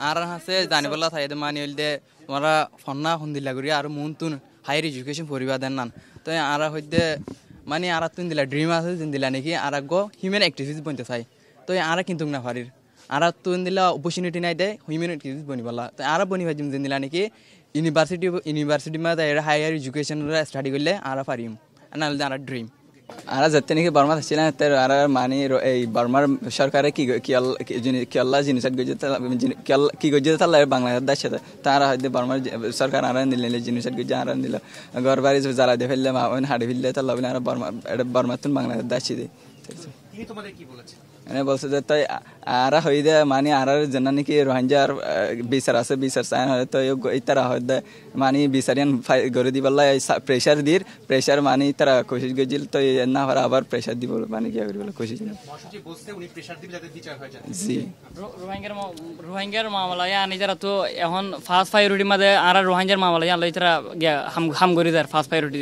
আর হাসে জানিবলা থাই মানি হইলে তোমরা ফন্না হন্দিলা করি আর মন তুন হায়ার এডুকেশন পরিবার দেন নান তো আর হইতে মানে আর তুন দিলা ড্রিম আছে দিন দিলা নাকি আর গো হিউম্যান অ্যাক্টিভিটিস বনতে চাই তো আর কিন্তু না পারির আর তুন দিলা অপরচুনিটি নাই দে হিউম্যান অ্যাক্টিভিটিস বনিবলা তো আর বনিবা জিম দিন দিলা নাকি ইউনিভার্সিটি মধ্যে হায়ার এডুকেশন স্টাডি করলে আর পারিম না হলে আর ড্রিম আর যাতে নাকি বর্মা ছিলেন আর মানে এই বর্মার সরকারে কি আল্লাহ জিনিস কি গজে তাহলে বাংলাদেশ দেশে তারা হয়তো বর্মার সরকার আর নিলে জিনিস গজে আর নিল ঘর বাড়ি জ্বালা দিয়ে ফেললে হাড়ি ফেললে তাহলে আর বর্মা তুন বাংলাদেশ দেশে দেয় বলছে যে তাই আর হয়ে দেয় মানে আর যেন নাকি রোহিঙ্গার বিচার আছে বিচার চাই তো তারা হয়তো মানে বিচারিয়ান গড়ে দিবলা প্রেশার দির প্রেশার মানে তারা কোশিশ গেছিল তো না হওয়ার আবার প্রেশার দিব মানে কি বলে কোশিশ জি রোহিঙ্গার মামলায় আনি যারা তো এখন ফার্স্ট প্রায়োরিটি মাঝে আর রোহিঙ্গার মামলায় আনলে তারা হাম গড়ি দেয় ফার্স্ট প্রায়োরিটি